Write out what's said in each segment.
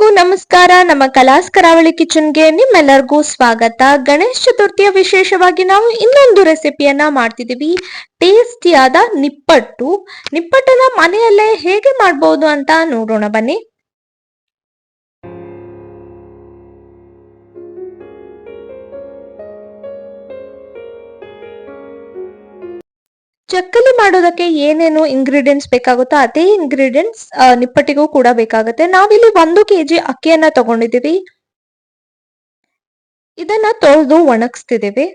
ಎಲ್ಲರಿಗೂ ನಮಸ್ಕಾರ. ನಮ್ಮ ಕಲಾಸ್ ಕರಾವಳಿ ಕಿಚನ್ಗೆ ನಿಮ್ಮೆಲ್ಲರಿಗೂ ಸ್ವಾಗತ. ಗಣೇಶ ಚತುರ್ಥಿಯ ವಿಶೇಷವಾಗಿ ನಾವು ಇನ್ನೊಂದು ರೆಸಿಪಿಯನ್ನ ಮಾಡ್ತಿದೀವಿ. ಟೇಸ್ಟಿಯಾದ ನಿಪ್ಪಟ್ಟನ್ನ ಮನೆಯಲ್ಲೇ ಹೇಗೆ ಮಾಡ್ಬೋದು ಅಂತ ನೋಡೋಣ ಬನ್ನಿ. ಚಕ್ಕಲಿ ಮಾಡೋದಕ್ಕೆ ಏನೇನು ಇಂಗ್ರೀಡಿಯೆಂಟ್ಸ್ ಬೇಕಾಗುತ್ತೋ ಅದೇ ಇಂಗ್ರೀಡಿಯೆಂಟ್ಸ್ ನಿಪ್ಪಟ್ಟಿಗೂ ಕೂಡ ಬೇಕಾಗುತ್ತೆ. ನಾವಿಲ್ಲಿ 1 kg ಅಕ್ಕಿಯನ್ನ ತಗೊಂಡಿದೀವಿ. ಇದನ್ನ ತೊಳೆದು ಒಣಗಿಸ್ತಿದೀವಿ.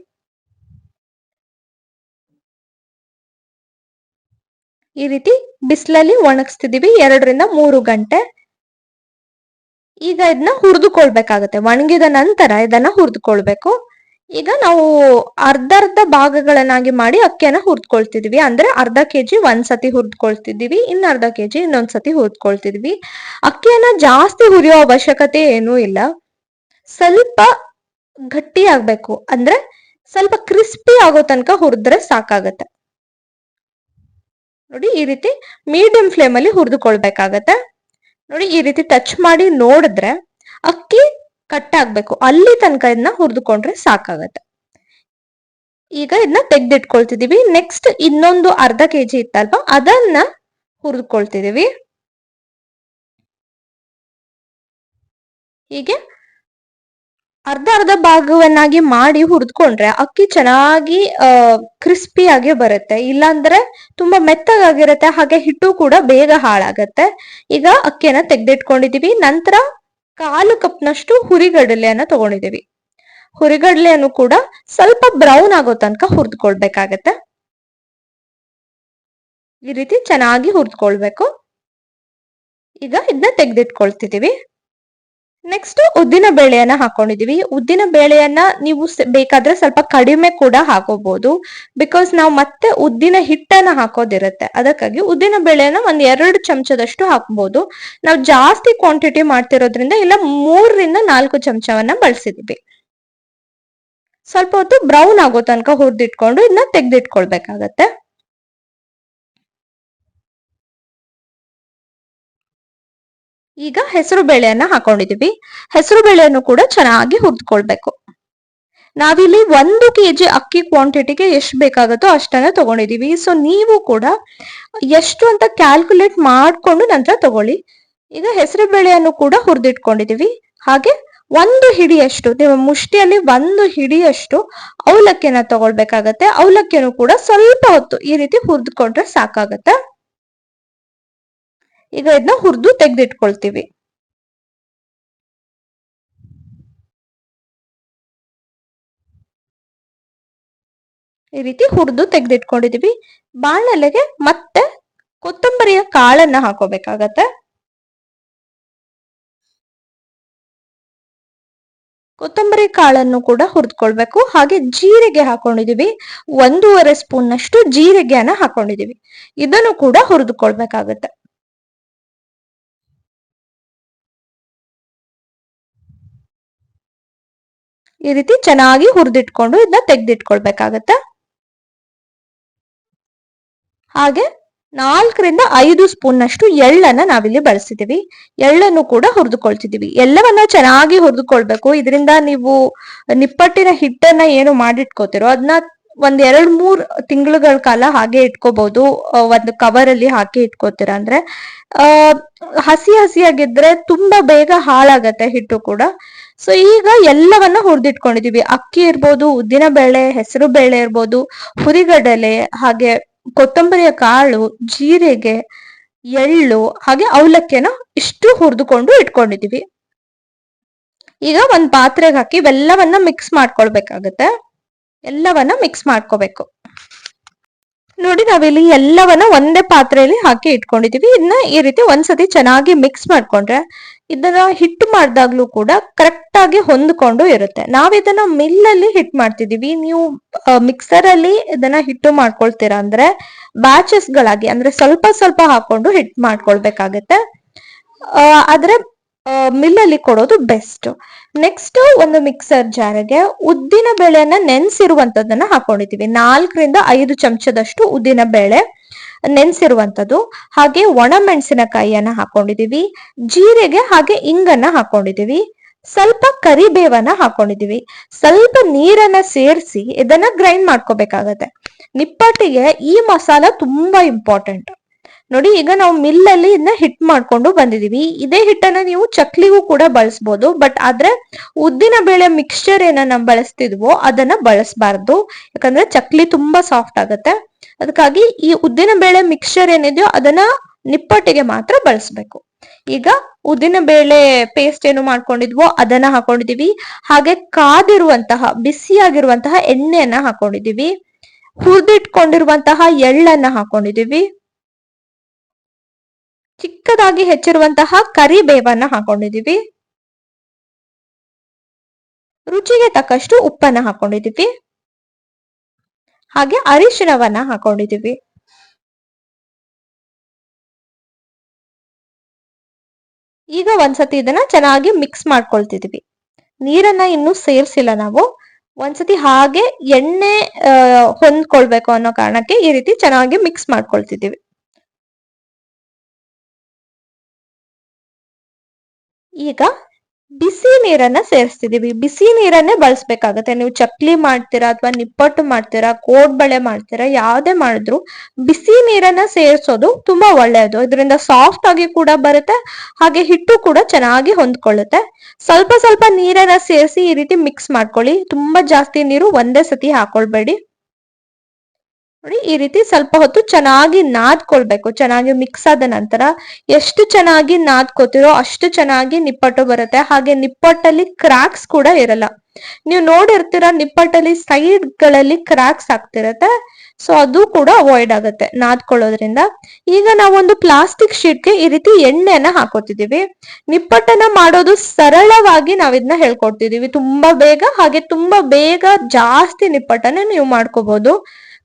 ಈ ರೀತಿ ಬಿಸಿಲಲ್ಲಿ ಒಣಗಿಸ್ತಿದೀವಿ 2 ರಿಂದ 3 ಗಂಟೆ. ಈಗ ಇದನ್ನ ಹುರಿದುಕೊಳ್ಬೇಕಾಗತ್ತೆ. ಒಣಗಿದ ನಂತರ ಇದನ್ನ ಹುರಿದುಕೊಳ್ಬೇಕು. ಈಗ ನಾವು ಅರ್ಧ ಭಾಗಗಳನ್ನಾಗಿ ಮಾಡಿ ಅಕ್ಕಿಯನ್ನ ಹುರಿದ್ಕೊಳ್ತಿದೀವಿ. ಅಂದ್ರೆ ಅರ್ಧ ಕೆಜಿ ಒಂದ್ಸತಿ ಹುರಿದ್ಕೊಳ್ತಿದೀವಿ, ಅರ್ಧ ಕೆಜಿ ಇನ್ನೊಂದ್ಸತಿ ಹುರಿದ್ಕೊಳ್ತಿದೀವಿ. ಅಕ್ಕಿಯನ್ನ ಜಾಸ್ತಿ ಹುರಿಯೋ ಅವಶ್ಯಕತೆ ಏನೂ ಇಲ್ಲ. ಸ್ವಲ್ಪ ಗಟ್ಟಿ ಆಗ್ಬೇಕು, ಅಂದ್ರೆ ಸ್ವಲ್ಪ ಕ್ರಿಸ್ಪಿ ಆಗೋ ತನಕ ಹುರಿದ್ರೆ ಸಾಕಾಗತ್ತೆ. ನೋಡಿ, ಈ ರೀತಿ ಮೀಡಿಯಂ ಫ್ಲೇಮ್ ಅಲ್ಲಿ ಹುರಿದುಕೊಳ್ಬೇಕಾಗತ್ತೆ. ನೋಡಿ, ಈ ರೀತಿ ಟಚ್ ಮಾಡಿ ನೋಡಿದ್ರೆ ಅಕ್ಕಿ ಕಟ್ ಆಗ್ಬೇಕು, ಅಲ್ಲಿ ತನಕ ಇದನ್ನ ಹುರಿದುಕೊಂಡ್ರೆ ಸಾಕಾಗತ್ತೆ. ಈಗ ಇದನ್ನ ತೆಗ್ದಿಟ್ಕೊಳ್ತಿದೀವಿ. ನೆಕ್ಸ್ಟ್ ಇನ್ನೊಂದು ಅರ್ಧ ಕೆಜಿ ಇತ್ತಲ್ವಾ, ಅದನ್ನ ಹುರಿದುಕೊಳ್ತಿದೀವಿ. ಹೀಗೆ ಅರ್ಧ ಭಾಗವನ್ನಾಗಿ ಮಾಡಿ ಹುರಿದ್ಕೊಂಡ್ರೆ ಅಕ್ಕಿ ಚೆನ್ನಾಗಿ ಕ್ರಿಸ್ಪಿ ಆಗಿ ಬರುತ್ತೆ. ಇಲ್ಲಾಂದ್ರೆ ತುಂಬಾ ಮೆತ್ತಗಾಗಿರುತ್ತೆ, ಹಾಗೆ ಹಿಟ್ಟು ಕೂಡ ಬೇಗ ಹಾಳಾಗತ್ತೆ. ಈಗ ಅಕ್ಕಿಯನ್ನ ತೆಗ್ದಿಟ್ಕೊಂಡಿದೀವಿ. ನಂತರ 1/4 ಕಪ್ನಷ್ಟು ಹುರಿಗಡಲೆಯನ್ನ ತಗೊಂಡಿದೀವಿ. ಹುರಿಗಡಲೆಯನ್ನು ಕೂಡ ಸ್ವಲ್ಪ ಬ್ರೌನ್ ಆಗೋ ತನಕ ಹುರಿದ್ಕೊಳ್ಬೇಕಾಗತ್ತೆ. ಈ ರೀತಿ ಚೆನ್ನಾಗಿ ಹುರಿದ್ಕೊಳ್ಬೇಕು. ಈಗ ಇದನ್ನ ತೆಗ್ದಿಟ್ಕೊಳ್ತಿದೀವಿ. ನೆಕ್ಸ್ಟ್ ಉದ್ದಿನ ಬೇಳೆಯನ್ನ ಹಾಕೊಂಡಿದೀವಿ. ಉದ್ದಿನ ಬೇಳೆಯನ್ನ ನೀವು ಬೇಕಾದ್ರೆ ಸ್ವಲ್ಪ ಕಡಿಮೆ ಕೂಡ ಹಾಕೋಬಹುದು, ಬಿಕಾಸ್ ನಾವು ಮತ್ತೆ ಉದ್ದಿನ ಹಿಟ್ಟನ್ನ ಹಾಕೋದಿರುತ್ತೆ. ಅದಕ್ಕಾಗಿ ಉದ್ದಿನ ಬೇಳೆಯನ್ನ 2 ಚಮಚದಷ್ಟು ಹಾಕಬಹುದು. ನಾವು ಜಾಸ್ತಿ ಕ್ವಾಂಟಿಟಿ ಮಾಡ್ತಿರೋದ್ರಿಂದ ಇಲ್ಲ 3 ರಿಂದ 4 ಚಮಚವನ್ನ ಬಳಸಿದೀವಿ. ಸ್ವಲ್ಪ ಹೊತ್ತು ಬ್ರೌನ್ ಆಗೋ ತನಕ ಹುರಿದಿಟ್ಕೊಂಡು ಇದನ್ನ ತೆಗ್ದಿಟ್ಕೊಳ್ಬೇಕಾಗತ್ತೆ. ಈಗ ಹೆಸರು ಬೇಳೆಯನ್ನ ಹಾಕೊಂಡಿದೀವಿ. ಹೆಸರು ಬೇಳೆಯನ್ನು ಕೂಡ ಚೆನ್ನಾಗಿ ಹುರಿದ್ಕೊಳ್ಬೇಕು. ನಾವಿಲ್ಲಿ 1 kg ಅಕ್ಕಿ ಕ್ವಾಂಟಿಟಿಗೆ ಎಷ್ಟು ಬೇಕಾಗುತ್ತೋ ಅಷ್ಟನ್ನ ತಗೊಂಡಿದೀವಿ. ಸೊ ನೀವು ಕೂಡ ಎಷ್ಟು ಅಂತ ಕ್ಯಾಲ್ಕುಲೇಟ್ ಮಾಡ್ಕೊಂಡು ನಂತರ ತಗೊಳ್ಳಿ. ಈಗ ಹೆಸರು ಬೇಳೆಯನ್ನು ಕೂಡ ಹುರಿದಿಟ್ಕೊಂಡಿದೀವಿ. ಹಾಗೆ 1 ಹಿಡಿಯಷ್ಟು, ನಿಮ್ಮ ಮುಷ್ಟಿಯಲ್ಲಿ 1 ಹಿಡಿಯಷ್ಟು ಅವಲಕ್ಕಿಯನ್ನ ತಗೊಳ್ಬೇಕಾಗತ್ತೆ. ಅವಲಕ್ಕಿಯನ್ನು ಕೂಡ ಸ್ವಲ್ಪ ಹೊತ್ತು ಈ ರೀತಿ ಹುರಿದುಕೊಂಡ್ರೆ ಸಾಕಾಗತ್ತೆ. ಈಗ ಇದನ್ನ ಹುರಿದು ತೆಗೆದಿಟ್ಕೊಳ್ತೀವಿ. ಈ ರೀತಿ ಹುರಿದು ತೆಗೆದಿಟ್ಕೊಂಡಿದೀವಿ. ಬಾಣಲೆಗೆ ಮತ್ತೆ ಕೊತ್ತಂಬರಿಯ ಕಾಳನ್ನ ಹಾಕೋಬೇಕಾಗತ್ತೆ. ಕೊತ್ತಂಬರಿ ಕಾಳನ್ನು ಕೂಡ ಹುರಿದ್ಕೊಳ್ಬೇಕು. ಹಾಗೆ ಜೀರಿಗೆ ಹಾಕೊಂಡಿದೀವಿ. 1.5 ಸ್ಪೂನ್ ನಷ್ಟು ಜೀರಿಗೆಯನ್ನ ಹಾಕೊಂಡಿದೀವಿ. ಇದನ್ನು ಕೂಡ ಹುರಿದುಕೊಳ್ಬೇಕಾಗತ್ತೆ. ಈ ರೀತಿ ಚೆನ್ನಾಗಿ ಹುರಿದಿಟ್ಕೊಂಡು ಇದನ್ನ ತೆಗೆದಿಟ್ಕೊಳ್ಬೇಕಾಗತ್ತೆ. ಹಾಗೆ 4 ರಿಂದ 5 ಸ್ಪೂನ್ ನಷ್ಟು ಎಳ್ಳನ್ನ ನಾವಿಲ್ಲಿ ಬಳಸಿದೀವಿ. ಎಳ್ಳನ್ನು ಕೂಡ ಹುರಿದುಕೊಳ್ತಿದೀವಿ. ಎಲ್ಲವನ್ನ ಚೆನ್ನಾಗಿ ಹುರಿದುಕೊಳ್ಬೇಕು. ಇದರಿಂದ ನೀವು ನಿಪ್ಪಟ್ಟಿನ ಹಿಟ್ಟನ್ನ ಏನು ಮಾಡಿಟ್ಕೋತಿರೋ ಅದನ್ನ 1-2-3 ತಿಂಗಳುಗಳ ಕಾಲ ಹಾಗೆ ಇಟ್ಕೋಬಹುದು. ಒಂದು ಕವರ್ ಅಲ್ಲಿ ಹಾಕಿ ಇಟ್ಕೋತೀರ ಅಂದ್ರೆ. ಹಸಿಯಾಗಿದ್ರೆ ತುಂಬಾ ಬೇಗ ಹಾಳಾಗತ್ತೆ ಹಿಟ್ಟು ಕೂಡ. ಸೊ ಈಗ ಎಲ್ಲವನ್ನ ಹುರಿದಿಟ್ಕೊಂಡಿದೀವಿ. ಅಕ್ಕಿ ಇರ್ಬೋದು, ಉದ್ದಿನ ಬೇಳೆ, ಹೆಸರು ಬೇಳೆ ಇರ್ಬೋದು, ಹುರಿಗಡಲೆ, ಹಾಗೆ ಕೊತ್ತಂಬರಿಯ ಕಾಳು, ಜೀರಿಗೆ, ಎಳ್ಳು, ಹಾಗೆ ಅವಲಕ್ಕಿಯನ್ನ ಇಷ್ಟು ಹುರಿದುಕೊಂಡು ಇಟ್ಕೊಂಡಿದೀವಿ. ಈಗ ಒಂದ್ ಪಾತ್ರೆಗೆ ಹಾಕಿ ಇವೆಲ್ಲವನ್ನ ಮಿಕ್ಸ್ ಮಾಡ್ಕೊಳ್ಬೇಕಾಗತ್ತೆ. ಎಲ್ಲವನ್ನ ಮಿಕ್ಸ್ ಮಾಡ್ಕೋಬೇಕು. ನೋಡಿ, ನಾವಿಲ್ಲಿ ಎಲ್ಲವನ್ನ ಒಂದೇ ಪಾತ್ರೆಯಲ್ಲಿ ಹಾಕಿ ಇಟ್ಕೊಂಡಿದೀವಿ. ಇದನ್ನ ಈ ರೀತಿ ಒಂದ್ಸತಿ ಚೆನ್ನಾಗಿ ಮಿಕ್ಸ್ ಮಾಡ್ಕೊಂಡ್ರೆ ಇದನ್ನ ಹಿಟ್ಟು ಮಾಡ್ದಾಗ್ಲೂ ಕೂಡ ಕರೆಕ್ಟ್ ಆಗಿ ಹೊಂದ್ಕೊಂಡು ಇರುತ್ತೆ. ನಾವಿದನ್ನ ಮಿಲ್ಲಲ್ಲಿ ಹಿಟ್ ಮಾಡ್ತಿದೀವಿ. ನೀವು ಮಿಕ್ಸರ್ ಅಲ್ಲಿ ಇದನ್ನ ಹಿಟ್ಟು ಮಾಡ್ಕೊಳ್ತೀರಾ ಅಂದ್ರೆ ಬ್ಯಾಚಸ್ ಗಳಾಗಿ, ಅಂದ್ರೆ ಸ್ವಲ್ಪ ಸ್ವಲ್ಪ ಹಾಕೊಂಡು ಹಿಟ್ ಮಾಡ್ಕೊಳ್ಬೇಕಾಗತ್ತೆ. ಆದ್ರೆ ಮಿಲ್ಲಲ್ಲಿ ಕೊಡೋದು ಬೆಸ್ಟ್. ನೆಕ್ಸ್ಟ್ ಒಂದು ಮಿಕ್ಸರ್ ಜಾರಿಗೆ ಉದ್ದಿನ ಬೇಳೆಯನ್ನ ನೆನೆಸಿರುವಂತದನ್ನ ಹಾಕೊಂಡಿದೀವಿ. 4 ರಿಂದ 5 ಚಮಚದಷ್ಟು ಉದ್ದಿನ ಬೇಳೆ. ನೆನ್ಸಿರುವಂತದ್ದು, ಹಾಗೆ ಒಣ ಮೆಣಸಿನಕಾಯಿಯನ್ನ ಹಾಕೊಂಡಿದೀವಿ, ಜೀರಿಗೆ ಹಾಗೆ ಇಂಗನ್ನ ಹಾಕೊಂಡಿದೀವಿ, ಸ್ವಲ್ಪ ಕರಿಬೇವನ್ನ ಹಾಕೊಂಡಿದೀವಿ, ಸ್ವಲ್ಪ ನೀರನ್ನ ಸೇರಿಸಿ ಇದನ್ನ ಗ್ರೈಂಡ್ ಮಾಡ್ಕೋಬೇಕಾಗತ್ತೆ. ನಿಪ್ಪಟ್ಟಿಗೆ ಈ ಮಸಾಲ ತುಂಬಾ ಇಂಪಾರ್ಟೆಂಟ್. ನೋಡಿ, ಈಗ ನಾವು ಮಿಲ್ಲಲ್ಲಿ ಇದನ್ನ ಹಿಟ್ ಮಾಡ್ಕೊಂಡು ಬಂದಿದೀವಿ. ಇದೇ ಹಿಟ್ಟನ್ನ ನೀವು ಚಕ್ಲಿಗೂ ಕೂಡ ಬಳಸ್ಬೋದು, ಬಟ್ ಆದ್ರೆ ಉದ್ದಿನ ಬೇಳೆ ಮಿಕ್ಸ್ಚರ್ ಏನನ್ನ ಬಳಸ್ತಿದ್ವೋ ಅದನ್ನ ಬಳಸಬಾರ್ದು, ಯಾಕಂದ್ರೆ ಚಕ್ಲಿ ತುಂಬಾ ಸಾಫ್ಟ್ ಆಗತ್ತೆ. ಅದಕ್ಕಾಗಿ ಈ ಉದ್ದಿನ ಬೇಳೆ ಮಿಕ್ಸ್ಚರ್ ಏನಿದೆಯೋ ಅದನ್ನ ನಿಪ್ಪಟ್ಟಿಗೆ ಮಾತ್ರ ಬಳಸ್ಬೇಕು. ಈಗ ಉದ್ದಿನ ಬೇಳೆ ಪೇಸ್ಟ್ ಏನು ಮಾಡ್ಕೊಂಡಿದ್ವೋ ಅದನ್ನ ಹಾಕೊಂಡಿದೀವಿ, ಹಾಗೆ ಕಾದಿರುವಂತಹ ಬಿಸಿಯಾಗಿರುವಂತಹ ಎಣ್ಣೆಯನ್ನ ಹಾಕೊಂಡಿದೀವಿ, ಹುರಿದಿಟ್ಕೊಂಡಿರುವಂತಹ ಎಳ್ಳನ್ನ ಹಾಕೊಂಡಿದೀವಿ, ಚಿಕ್ಕದಾಗಿ ಹೆಚ್ಚಿರುವಂತಹ ಕರಿಬೇವನ್ನ ಹಾಕೊಂಡಿದೀವಿ, ರುಚಿಗೆ ತಕ್ಕಷ್ಟು ಉಪ್ಪನ್ನ ಹಾಕೊಂಡಿದೀವಿ, ಹಾಗೆ ಅರಿಶಿಣವನ್ನ ಹಾಕೊಂಡಿದೀವಿ. ಈಗ ಒಂದ್ಸತಿ ಇದನ್ನ ಚೆನ್ನಾಗಿ ಮಿಕ್ಸ್ ಮಾಡ್ಕೊಳ್ತಿದೀವಿ. ನೀರನ್ನ ಇನ್ನೂ ಸೇರ್ಸಿಲ್ಲ ನಾವು. ಒಂದ್ಸತಿ ಹಾಗೆ ಎಣ್ಣೆ ಹೊಂದ್ಕೊಳ್ಬೇಕು ಅನ್ನೋ ಕಾರಣಕ್ಕೆ ಈ ರೀತಿ ಚೆನ್ನಾಗಿ ಮಿಕ್ಸ್ ಮಾಡ್ಕೊಳ್ತಿದೀವಿ. ಈಗ ಬಿಸಿ ನೀರನ್ನ ಸೇರಿಸ್ತಿದೀವಿ. ಬಿಸಿ ನೀರನ್ನೇ ಬಳಸ್ಬೇಕಾಗತ್ತೆ. ನೀವು ಚಕ್ಲಿ ಮಾಡ್ತೀರಾ ಅಥವಾ ನಿಪ್ಪಟ್ಟು ಮಾಡ್ತೀರಾ, ಕೋಡ್ಬಳೆ ಮಾಡ್ತೀರಾ, ಯಾವ್ದೇ ಮಾಡಿದ್ರು ಬಿಸಿ ನೀರನ್ನ ಸೇರಿಸೋದು ತುಂಬಾ ಒಳ್ಳೆಯದು. ಇದರಿಂದ ಸಾಫ್ಟ್ ಆಗಿ ಕೂಡ ಬರುತ್ತೆ, ಹಾಗೆ ಹಿಟ್ಟು ಕೂಡ ಚೆನ್ನಾಗಿ ಹೊಂದ್ಕೊಳ್ಳುತ್ತೆ. ಸ್ವಲ್ಪ ಸ್ವಲ್ಪ ನೀರನ್ನ ಸೇರಿಸಿ ಈ ರೀತಿ ಮಿಕ್ಸ್ ಮಾಡ್ಕೊಳ್ಳಿ. ತುಂಬಾ ಜಾಸ್ತಿ ನೀರು ಒಂದೇ ಸತಿ ಹಾಕೊಳ್ಬೇಡಿ. ನೋಡಿ, ಈ ರೀತಿ ಸ್ವಲ್ಪ ಹೊತ್ತು ಚೆನ್ನಾಗಿ ನಾದ್ಕೊಳ್ಬೇಕು. ಚೆನ್ನಾಗಿ ಮಿಕ್ಸ್ ಆದ ನಂತರ ಎಷ್ಟು ಚೆನ್ನಾಗಿ ನಾದ್ಕೋತಿರೋ ಅಷ್ಟು ಚೆನ್ನಾಗಿ ನಿಪ್ಪಟ್ಟು ಬರುತ್ತೆ. ಹಾಗೆ ನಿಪ್ಪಟ್ಟಲ್ಲಿ ಕ್ರಾಕ್ಸ್ ಕೂಡ ಇರಲ್ಲ. ನೀವು ನೋಡಿರ್ತೀರ, ನಿಪ್ಪಟ್ಟಲ್ಲಿ ಸೈಡ್ ಗಳಲ್ಲಿ ಕ್ರಾಕ್ಸ್ ಆಗ್ತಿರತ್ತೆ. ಸೊ ಅದು ಕೂಡ ಅವಾಯ್ಡ್ ಆಗುತ್ತೆ ನಾದ್ಕೊಳ್ಳೋದ್ರಿಂದ. ಈಗ ನಾವೊಂದು ಪ್ಲಾಸ್ಟಿಕ್ ಶೀಟ್ಗೆ ಈ ರೀತಿ ಎಣ್ಣೆಯನ್ನ ಹಾಕೋತಿದೀವಿ. ನಿಪ್ಪಟ್ಟನ್ನ ಮಾಡೋದು ಸರಳವಾಗಿ ನಾವ್ ಇದನ್ನ ಹೇಳ್ಕೊಡ್ತಿದೀವಿ. ತುಂಬಾ ಬೇಗ, ಹಾಗೆ ತುಂಬಾ ಬೇಗ ಜಾಸ್ತಿ ನಿಪ್ಪಟ್ಟನ್ನ ನೀವು ಮಾಡ್ಕೋಬಹುದು.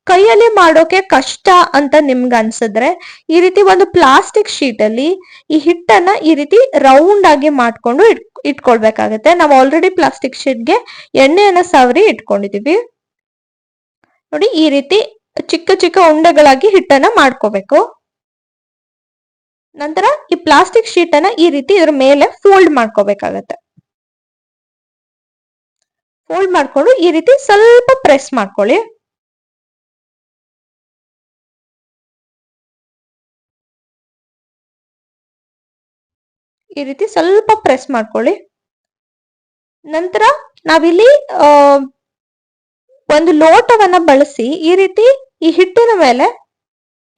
ಕೈಯಲ್ಲಿ ಮಾಡೋಕೆ ಕಷ್ಟ ಅಂತ ನಿಮ್ಗೆ ಅನ್ಸಿದ್ರೆ ಈ ರೀತಿ ಒಂದು ಪ್ಲಾಸ್ಟಿಕ್ ಶೀಟ್ ಅಲ್ಲಿ ಈ ಹಿಟ್ಟನ್ನ ಈ ರೀತಿ ರೌಂಡ್ ಆಗಿ ಮಾಡ್ಕೊಂಡು ಇಟ್ಕೊಳ್ಬೇಕಾಗತ್ತೆ. ನಾವು ಆಲ್ರೆಡಿ ಪ್ಲಾಸ್ಟಿಕ್ ಶೀಟ್ಗೆ ಎಣ್ಣೆಯನ್ನ ಸವರಿ ಇಟ್ಕೊಂಡಿದೀವಿ. ನೋಡಿ, ಈ ರೀತಿ ಚಿಕ್ಕ ಚಿಕ್ಕ ಉಂಡೆಗಳಾಗಿ ಹಿಟ್ಟನ್ನ ಮಾಡ್ಕೋಬೇಕು. ನಂತರ ಈ ಪ್ಲಾಸ್ಟಿಕ್ ಶೀಟ್ ಅನ್ನ ಈ ರೀತಿ ಇದ್ರ ಮೇಲೆ ಫೋಲ್ಡ್ ಮಾಡ್ಕೋಬೇಕಾಗತ್ತೆ. ಫೋಲ್ಡ್ ಮಾಡ್ಕೊಂಡು ಈ ರೀತಿ ಸ್ವಲ್ಪ ಪ್ರೆಸ್ ಮಾಡ್ಕೊಳ್ಳಿ. ಈ ರೀತಿ ಸ್ವಲ್ಪ ಪ್ರೆಸ್ ಮಾಡ್ಕೊಳ್ಳಿ. ನಂತರ ನಾವಿಲ್ಲಿ ಒಂದು ಲೋಟವನ್ನ ಬಳಸಿ ಈ ರೀತಿ ಈ ಹಿಟ್ಟಿನ ಮೇಲೆ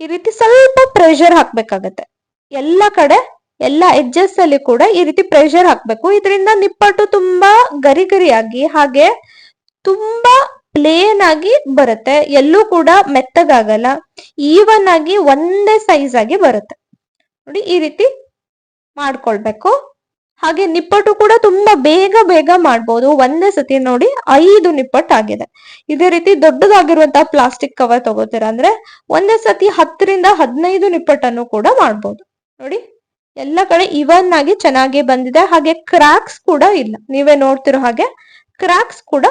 ಈ ರೀತಿ ಸ್ವಲ್ಪ ಪ್ರೆಷರ್ ಹಾಕ್ಬೇಕಾಗತ್ತೆ. ಎಲ್ಲ ಕಡೆ, ಎಲ್ಲ ಎಡ್ಜಸ್ ಅಲ್ಲಿ ಕೂಡ ಈ ರೀತಿ ಪ್ರೆಷರ್ ಹಾಕ್ಬೇಕು. ಇದರಿಂದ ನಿಪ್ಪಟ್ಟು ತುಂಬಾ ಗರಿ ಗರಿಯಾಗಿ ಹಾಗೆ ತುಂಬಾ ಪ್ಲೇನ್ ಆಗಿ ಬರುತ್ತೆ. ಎಲ್ಲೂ ಕೂಡ ಮೆತ್ತಗಾಗಲ್ಲ, ಈವನ್ ಆಗಿ ಒಂದೇ ಸೈಜ್ ಆಗಿ ಬರುತ್ತೆ. ನೋಡಿ, ಈ ರೀತಿ ಮಾಡ್ಕೊಳ್ಬೇಕು. ಹಾಗೆ ನಿಪ್ಪಟ್ಟು ಕೂಡ ತುಂಬಾ ಬೇಗ ಬೇಗ ಮಾಡ್ಬೋದು. ಒಂದೇ ಸತಿ ನೋಡಿ 5 ನಿಪ್ಪಟ್ಟು ಆಗಿದೆ. ಇದೇ ರೀತಿ ದೊಡ್ಡದಾಗಿರುವಂತಹ ಪ್ಲಾಸ್ಟಿಕ್ ಕವರ್ ತಗೋತೀರಾ ಅಂದ್ರೆ ಒಂದೇ ಸತಿ 10 ರಿಂದ 15 ನಿಪ್ಪಟ್ಟನ್ನು ಕೂಡ ಮಾಡ್ಬೋದು. ನೋಡಿ, ಎಲ್ಲ ಕಡೆ ಇವನ್ ಆಗಿ ಚೆನ್ನಾಗಿ ಬಂದಿದೆ. ಹಾಗೆ ಕ್ರಾಕ್ಸ್ ಕೂಡ ಇಲ್ಲ. ನೀವೇ ನೋಡ್ತಿರೋ ಹಾಗೆ ಕ್ರಾಕ್ಸ್ ಕೂಡ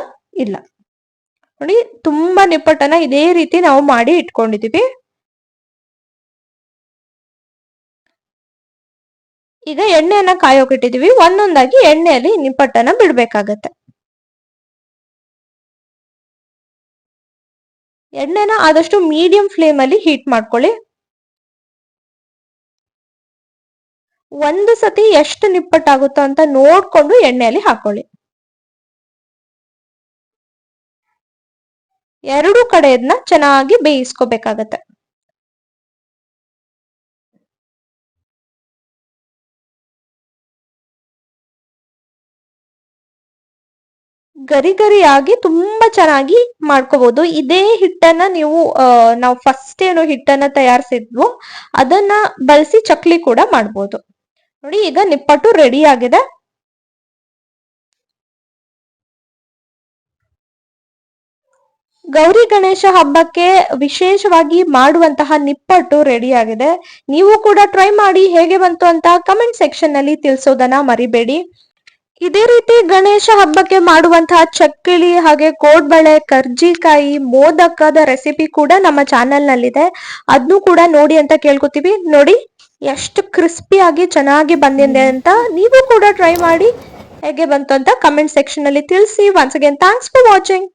ಇಲ್ಲ. ನೋಡಿ, ತುಂಬಾ ನಿಪ್ಪಟ್ಟನ್ನ ಇದೇ ರೀತಿ ನಾವು ಮಾಡಿ ಇಟ್ಕೊಂಡಿದೀವಿ. ಈಗ ಎಣ್ಣೆಯನ್ನ ಕಾಯೋಕಿಟ್ಟಿದೀವಿ. ಒಂದೊಂದಾಗಿ ಎಣ್ಣೆಯಲ್ಲಿ ನಿಪ್ಪಟ್ಟನ್ನ ಬಿಡ್ಬೇಕಾಗತ್ತೆ. ಎಣ್ಣೆನ ಆದಷ್ಟು ಮೀಡಿಯಂ ಫ್ಲೇಮ್ ಅಲ್ಲಿ ಹೀಟ್ ಮಾಡ್ಕೊಳ್ಳಿ. ಒಂದು ಸತಿ ಎಷ್ಟು ನಿಪ್ಪಟ್ಟಾಗುತ್ತೋ ಅಂತ ನೋಡ್ಕೊಂಡು ಎಣ್ಣೆಯಲ್ಲಿ ಹಾಕೊಳ್ಳಿ. ಎರಡು ಕಡೆಯನ್ನ ಚೆನ್ನಾಗಿ ಬೇಯಿಸ್ಕೋಬೇಕಾಗತ್ತೆ. ಗರಿ ಗರಿಯಾಗಿ ತುಂಬಾ ಚೆನ್ನಾಗಿ ಮಾಡ್ಕೋಬಹುದು. ಇದೇ ಹಿಟ್ಟನ್ನ ನೀವು ನಾವು ಫಸ್ಟ್ ಏನು ಹಿಟ್ಟನ್ನ ತಯಾರಿಸಿದ್ವು ಅದನ್ನ ಬಳಸಿ ಚಕ್ಲಿ ಕೂಡ ಮಾಡ್ಬೋದು. ನೋಡಿ, ಈಗ ನಿಪ್ಪಟ್ಟು ರೆಡಿ ಆಗಿದೆ. ಗೌರಿ ಗಣೇಶ ಹಬ್ಬಕ್ಕೆ ವಿಶೇಷವಾಗಿ ಮಾಡುವಂತಹ ನಿಪ್ಪಟ್ಟು ರೆಡಿ ಆಗಿದೆ. ನೀವು ಕೂಡ ಟ್ರೈ ಮಾಡಿ ಹೇಗೆ ಬಂತು ಅಂತ ಕಮೆಂಟ್ ಸೆಕ್ಷನ್ ನಲ್ಲಿ ತಿಳಿಸೋದನ್ನ ಮರಿಬೇಡಿ. ಇದೇ ರೀತಿ ಗಣೇಶ ಹಬ್ಬಕ್ಕೆ ಮಾಡುವಂತಹ ಚಕ್ಕಲಿ ಹಾಗೆ ಕೋಡ್ಬಳೆ ಕರ್ಜಿಕಾಯಿ ಮೋದಕದ ರೆಸಿಪಿ ಕೂಡ ನಮ್ಮ ಚಾನೆಲ್ ನಲ್ಲಿದೆ. ಅದನ್ನು ಕೂಡ ನೋಡಿ ಅಂತ ಕೇಳ್ಕೊತೀವಿ. ನೋಡಿ ಎಷ್ಟು ಕ್ರಿಸ್ಪಿ ಆಗಿ ಚೆನ್ನಾಗಿ ಬಂದಿದೆ ಅಂತ. ನೀವು ಕೂಡ ಟ್ರೈ ಮಾಡಿ ಹೇಗೆ ಬಂತು ಅಂತ ಕಮೆಂಟ್ ಸೆಕ್ಷನ್ ಅಲ್ಲಿ ತಿಳಿಸಿ. Once again thanks for watching.